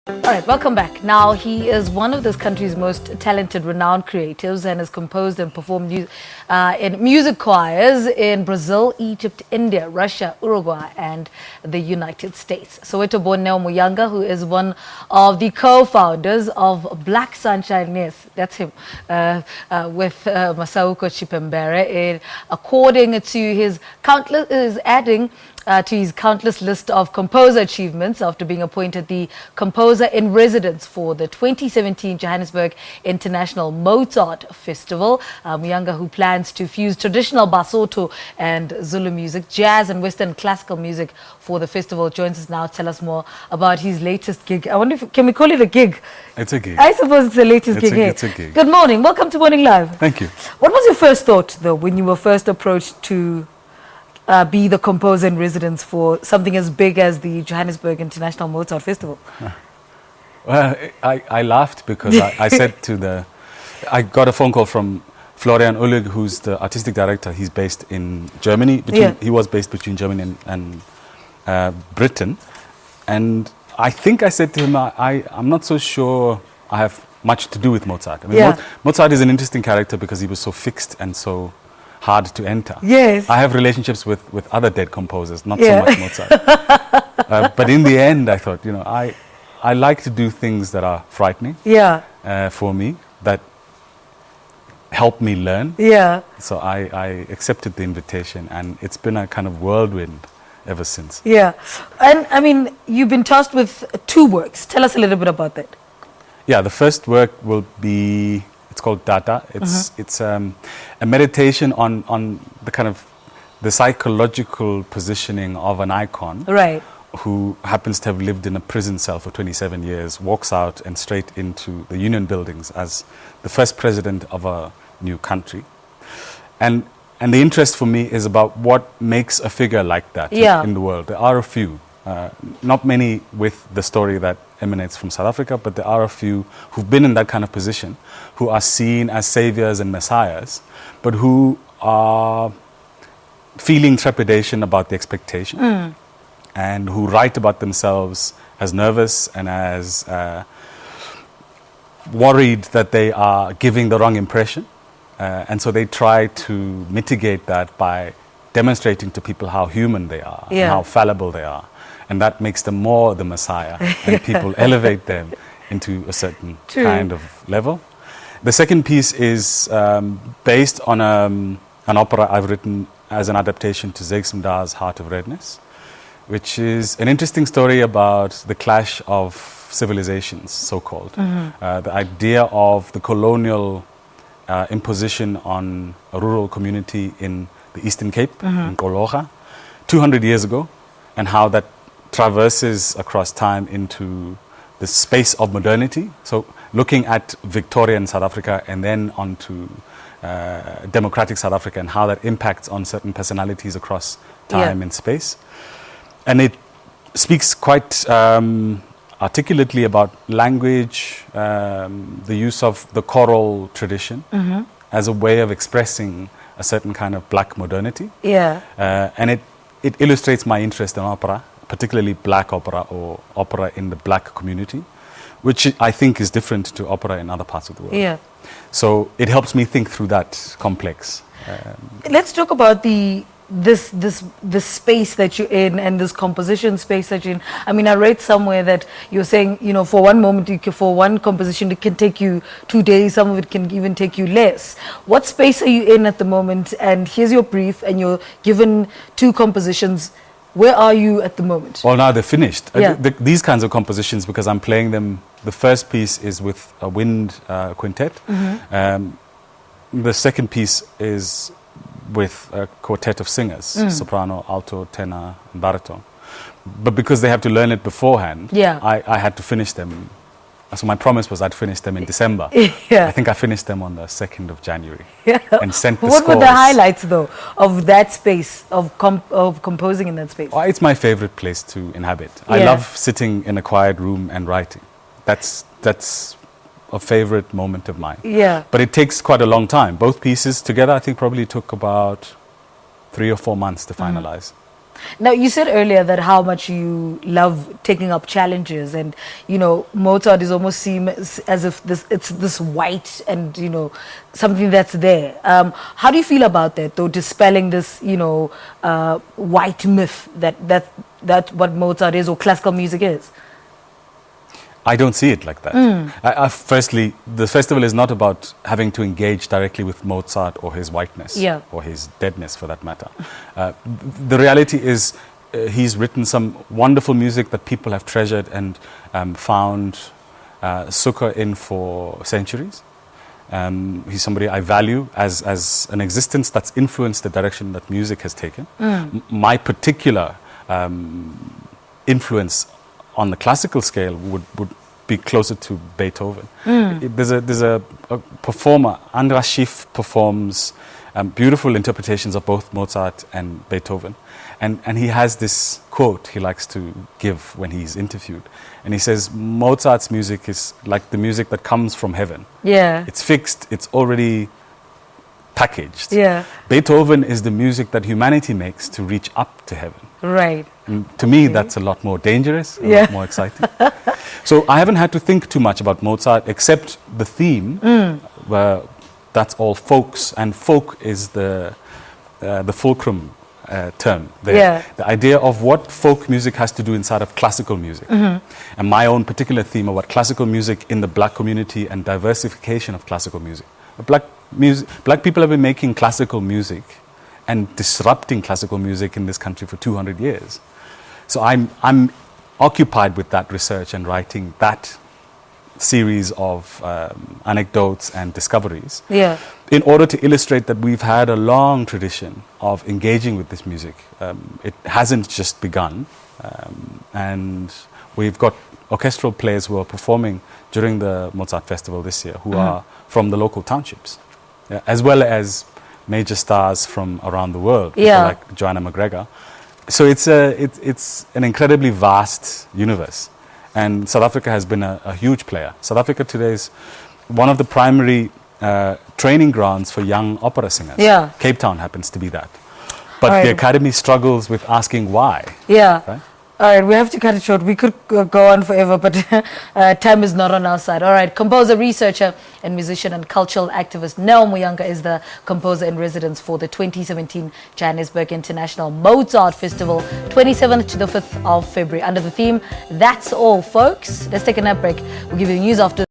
All right, welcome back. Now, he is one of this country's most talented, renowned creatives and has composed and performed in music choirs in Brazil, Egypt, India, Russia, Uruguay, and the United States. Soweto-born Neo Muyanga, who is one of the co-founders of BLK Sonshine, yes, that's him, with Masauko Chipembere, according to his countless list of composer achievements after being appointed the composer in residence for the 2017 Johannesburg International Mozart Festival. Muyanga, who plans to fuse traditional Basotho and Zulu music, jazz and Western classical music for the festival, joins us now to tell us more about his latest gig. I wonder if, can we call it a gig? It's a gig. I suppose it's the latest gig here. It's a gig. Good morning. Welcome to Morning Live. Thank you. What was your first thought, though, when you were first approached to be the composer in residence for something as big as the Johannesburg International Mozart Festival? Well, I laughed because I said I got a phone call from Florian Ullig, who's the artistic director. He's based in Germany. He was based between Germany and Britain. And I think I said to him, I'm not so sure I have much to do with Mozart. I mean, Mozart is an interesting character because he was so fixed and so hard to enter. Yes. I have relationships with other dead composers, not so much Mozart. But in the end, I thought, I like to do things that are frightening for me, that help me learn. Yeah. So I accepted the invitation, and it's been a kind of whirlwind ever since. Yeah. And I mean, you've been tasked with 2 works. Tell us a little bit about that. Yeah, the first work will be, it's called Data. It's a meditation on the kind of the psychological positioning of an icon. Right. Who happens to have lived in a prison cell for 27 years, walks out and straight into the union buildings as the first president of a new country. And the interest for me is about what makes a figure like that in the world. There are a few, not many with the story that emanates from South Africa, but there are a few who've been in that kind of position, who are seen as saviors and messiahs, but who are feeling trepidation about the expectation. And who write about themselves as nervous and as worried that they are giving the wrong impression. And so they try to mitigate that by demonstrating to people how human they are and how fallible they are. And that makes them more the Messiah. And people elevate them into a certain kind of level. The second piece is based on an opera I've written as an adaptation to Zakes Mda's Heart of Redness, which is an interesting story about the clash of civilizations, so-called. The idea of the colonial imposition on a rural community in the Eastern Cape, in Kologa, 200 years ago, and how that traverses across time into the space of modernity. So looking at Victorian South Africa and then onto democratic South Africa and how that impacts on certain personalities across time and space. And it speaks quite articulately about language, the use of the choral tradition as a way of expressing a certain kind of black modernity. And it illustrates my interest in opera, particularly black opera or opera in the black community, which I think is different to opera in other parts of the world. So it helps me think through that complex. Let's talk about this space that you're in and this composition space that you're in. I mean, I read somewhere that you're saying, for one moment, for one composition, it can take you 2 days. Some of it can even take you less. What space are you in at the moment? And here's your brief, and you're given 2 compositions. Where are you at the moment? Well, now they're finished. These kinds of compositions, because I'm playing them, the first piece is with a wind quintet. The second piece is with a quartet of singers, soprano, alto, tenor, and baritone. But because they have to learn it beforehand, I had to finish them. So my promise was I'd finish them in December. I think I finished them on the 2nd of January. And sent the What were the highlights, though, of that space, of composing in that space? Oh, it's my favorite place to inhabit. I love sitting in a quiet room and writing. That's a favorite moment of mine. But it takes quite a long time. Both pieces together, I think, probably took about 3 or 4 months to finalize. Now, you said earlier that how much you love taking up challenges, and Mozart is almost seen as if it's this white and something that's there. How do you feel about that, though, dispelling this white myth that what Mozart is or classical music is? I don't see it like that. Firstly, the festival is not about having to engage directly with Mozart or his whiteness, or his deadness for that matter. The reality is he's written some wonderful music that people have treasured and found succor in for centuries. He's somebody I value as an existence that's influenced the direction that music has taken. My particular influence on the classical scale would be closer to Beethoven. There's a performer, Andras Schiff, performs beautiful interpretations of both Mozart and Beethoven. And he has this quote he likes to give when he's interviewed. And he says, Mozart's music is like the music that comes from heaven. Yeah. It's fixed, it's already packaged. Yeah. Beethoven is the music that humanity makes to reach up to heaven. Right. And to me, that's a lot more dangerous, a lot more exciting. So I haven't had to think too much about Mozart, except the theme, where that's all folks, and folk is the fulcrum term there. The idea of what folk music has to do inside of classical music. And my own particular theme about classical music in the black community and diversification of classical music. Black people have been making classical music and disrupting classical music in this country for 200 years. So I'm occupied with that research and writing that series of anecdotes and discoveries in order to illustrate that we've had a long tradition of engaging with this music. It hasn't just begun, and we've got orchestral players who are performing during the Mozart Festival this year who are from the local townships, as well as major stars from around the world, people like Joanna McGregor. So it's an incredibly vast universe, and South Africa has been a huge player. South Africa today is one of the primary training grounds for young opera singers. Cape Town happens to be that, but the Academy struggles with asking why. Right? All right, we have to cut it short. We could go on forever, but time is not on our side. All right, composer, researcher, and musician and cultural activist Neo Muyanga is the composer in residence for the 2017 Johannesburg International Mozart Festival, 27th to the 5th of February, under the theme, That's All, Folks. Let's take a nap break. We'll give you the news after.